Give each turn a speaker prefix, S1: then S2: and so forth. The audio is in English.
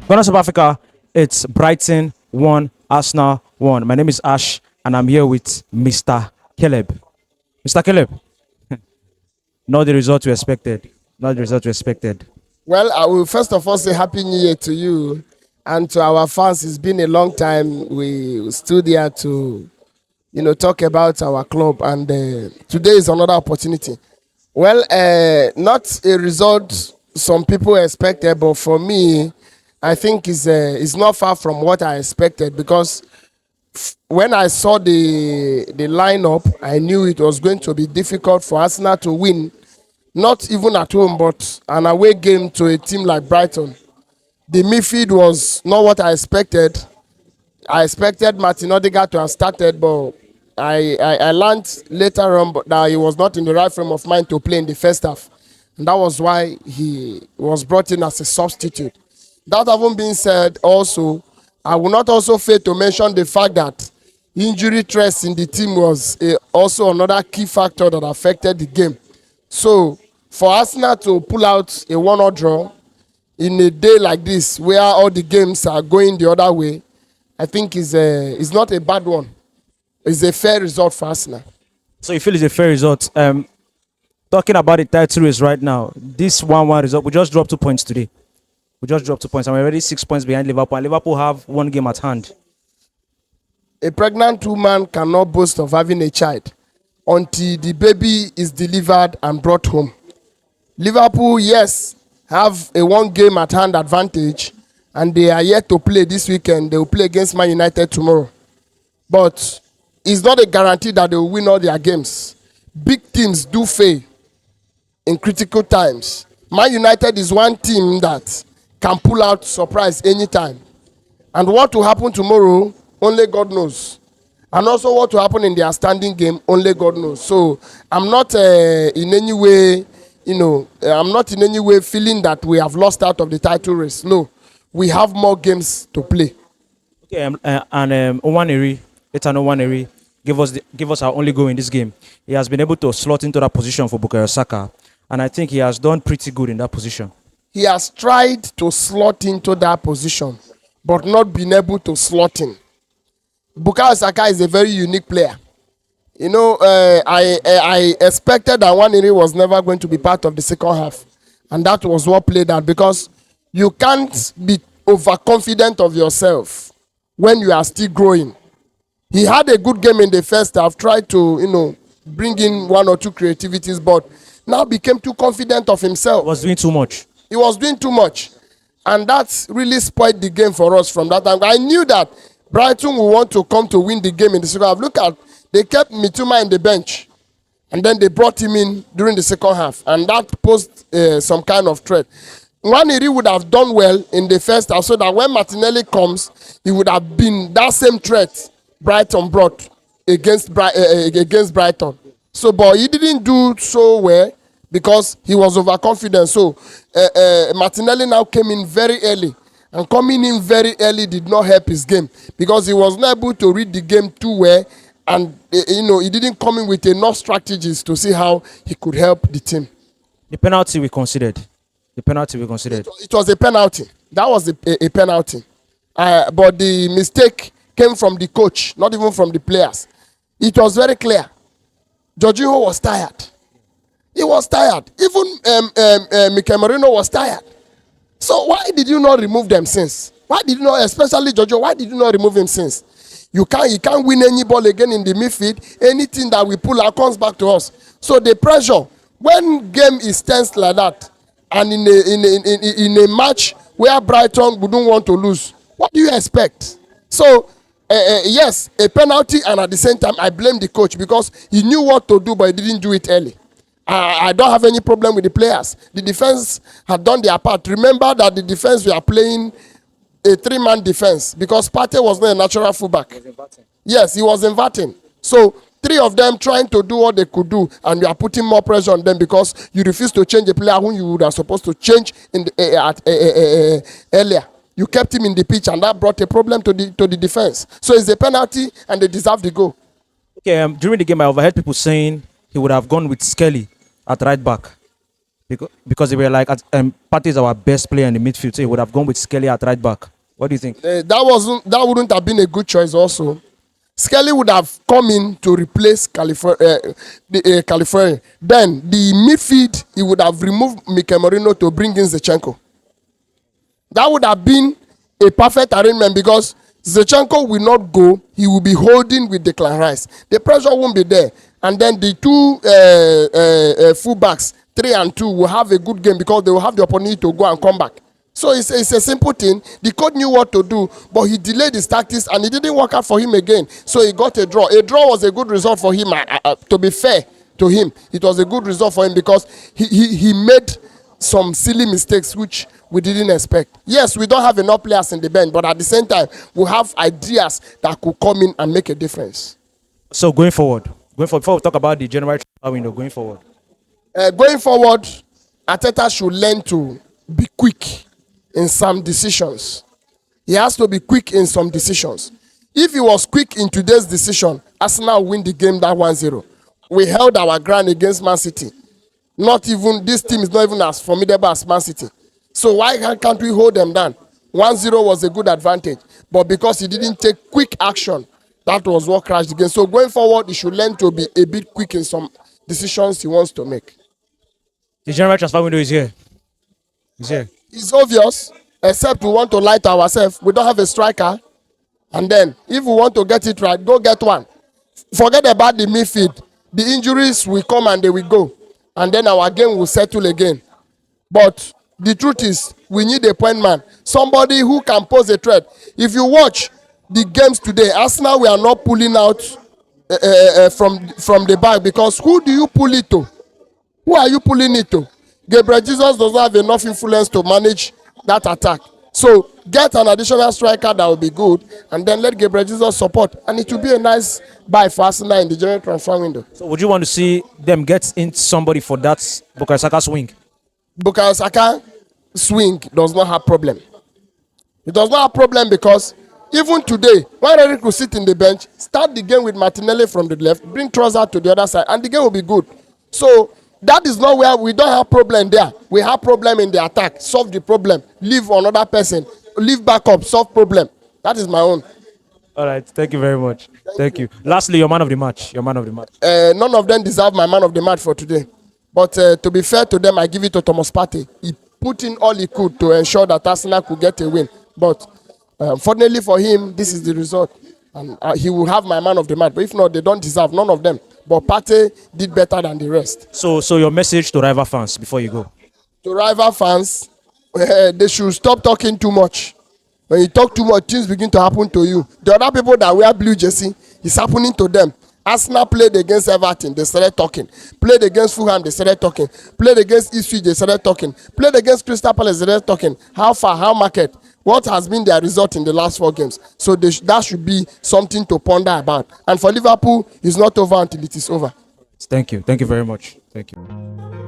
S1: Ghana, South Africa, it's Brighton 1, Arsenal 1. My name is Ash, and I'm here with Mr. Caleb. Mr. Caleb, not the result we expected. Not the result we expected.
S2: Well, I will first of all say Happy New Year to you and to our fans. It's been a long time. We stood here to, talk about our club, and today is another opportunity. Well, not a result some people expected, but for me, I think it's not far from what I expected because when I saw the lineup, I knew it was going to be difficult for Arsenal to win, not even at home, but an away game to a team like Brighton. The midfield was not what I expected. I expected Martin Odegaard to have started, but I learned later on that he was not in the right frame of mind to play in the first half. And that was why he was brought in as a substitute. That having been said, also, I will not also fail to mention the fact that injury stress in the team was also another key factor that affected the game. So, for Arsenal to pull out a 1-0 draw in a day like this, where all the games are going the other way, I think is not a bad one. It's a fair result for Arsenal.
S1: So you feel it's a fair result. Talking about the title race right now, this 1-1 result, we just dropped 2 points today. We just dropped 2 points, and we're already 6 points behind Liverpool. And Liverpool have one game at hand.
S2: A pregnant woman cannot boast of having a child until the baby is delivered and brought home. Liverpool, yes, have a one game at hand advantage, and they are yet to play this weekend. They will play against Man United tomorrow. But it's not a guarantee that they will win all their games. Big teams do fail in critical times. Man United is one team that can pull out surprise anytime. And what will happen tomorrow, only God knows. And also what will happen in their standing game, only God knows. So I'm not in any way, I'm not in any way feeling that we have lost out of the title race. No, we have more games to play.
S1: Okay, and Nwaneri, Ethan Nwaneri, give us our only goal in this game. He has been able to slot into that position for Bukayo Saka, and I think he has done pretty good in that position.
S2: He has tried to slot into that position, but not been able to slot in. Bukayo Saka is a very unique player. I expected that Nwaneri was never going to be part of the second half, and that was what played out because you can't be overconfident of yourself when you are still growing. He had a good game in the first half, tried to, bring in one or two creativities, but now became too confident of himself.
S1: He was doing too much.
S2: He was doing too much. And that really spoiled the game for us from that time. I knew that Brighton would want to come to win the game in the second half. Look at, they kept Mitoma in the bench. And then they brought him in during the second half. And that posed some kind of threat. Nwaneri would have done well in the first half so that when Martinelli comes, he would have been that same threat Brighton brought against Brighton. So, but he didn't do so well because he was overconfident. So, Martinelli now came in very early. And coming in very early did not help his game because he was not able to read the game too well. And, he didn't come in with enough strategies to see how he could help the team.
S1: The penalty we considered.
S2: It was a penalty. That was a penalty. But the mistake came from the coach, not even from the players. It was very clear. Jorginho was tired. He was tired. Even Mikel Merino was tired. So why did you not remove them since? Why did you not, especially Jorginho, why did you not remove him since? You can't win any ball again in the midfield. Anything that we pull out comes back to us. So the pressure, when game is tense like that, and in a match where Brighton wouldn't want to lose, what do you expect? So, yes, a penalty, and at the same time, I blame the coach because he knew what to do, but he didn't do it early. I don't have any problem with the players. The defense had done their part. Remember that the defense we are playing a three-man defense because Partey was not a natural fullback. Yes, he was inverting. So, three of them trying to do what they could do, and you are putting more pressure on them because you refuse to change a player whom you would have supposed to change in earlier. You kept him in the pitch, and that brought a problem to the defense. So it's a penalty, and they deserve the goal.
S1: Okay, during the game, I overheard people saying he would have gone with Skelly at right back Because they were like, Partey is our best player in the midfield, so he would have gone with Skelly at right back. What do you think?
S2: That wouldn't have been a good choice also. Skelly would have come in to replace California. Then the midfield, he would have removed Mikel Merino to bring in Zinchenko. That would have been a perfect arrangement because Zinchenko will not go. He will be holding with Declan Rice. The pressure won't be there. And then the two fullbacks, 3 and 2, will have a good game because they will have the opportunity to go and come back. So it's a simple thing. The coach knew what to do, but he delayed his tactics and it didn't work out for him again. So he got a draw. A draw was a good result for him. To be fair to him, it was a good result for him because he made some silly mistakes which we didn't expect. Yes, we don't have enough players in the bench, but at the same time, we have ideas that could come in and make a difference.
S1: So going forward, before we talk about the January transfer window, going forward,
S2: Arteta should learn to be quick in some decisions. He has to be quick in some decisions. If he was quick in today's decision, Arsenal win the game that 1-0. We held our ground against Man City. This team is not even as formidable as Man City. So why can't we hold them down? 1-0 was a good advantage. But because he didn't take quick action, that was what crashed the game. So going forward, he should learn to be a bit quick in some decisions he wants to make.
S1: the January transfer window is here. It's here.
S2: It's obvious, except we want to lie to ourselves. We don't have a striker. And then, if we want to get it right, go get one. Forget about the midfield. The injuries will come and they will go. And then our game will settle again. But the truth is, we need a point man. Somebody who can pose a threat. If you watch the games today, Arsenal, we are not pulling out from the back because who do you pull it to? Who are you pulling it to? Gabriel Jesus does not have enough influence to manage that attack. So get an additional striker that will be good, and then let Gabriel Jesus support, and it will be a nice buy for Arsenal in the January transfer window.
S1: So would you want to see them get in somebody for that Bukayo Saka swing?
S2: Bukayo Saka swing does not have problem. It does not have problem because even today, when Eric will sit in the bench, start the game with Martinelli from the left, bring Trossard to the other side, and the game will be good. So that is not where we don't have problem there. We have problem in the attack. Solve the problem. Leave another person. Leave backup. Solve problem. That is my own.
S1: All right. Thank you very much. Thank you. Lastly, your man of the match. Your man of the match.
S2: None of them deserve my man of the match for today. But to be fair to them, I give it to Thomas Partey. He put in all he could to ensure that Arsenal could get a win. But fortunately for him, this is the result. And he will have my man of the match. But if not, they don't deserve none of them. But Partey did better than the rest.
S1: So your message to rival fans before you go?
S2: To rival fans, they should stop talking too much. When you talk too much, things begin to happen to you. The other people that wear blue jersey, it's happening to them. Arsenal played against Everton, they started talking. Played against Fulham, they started talking. Played against Ipswich, they started talking. Played against Crystal Palace, they started talking. How far, how market? What has been their result in the last 4 games? So that should be something to ponder about. And for Liverpool, it's not over until it is over.
S1: Thank you. Thank you very much. Thank you.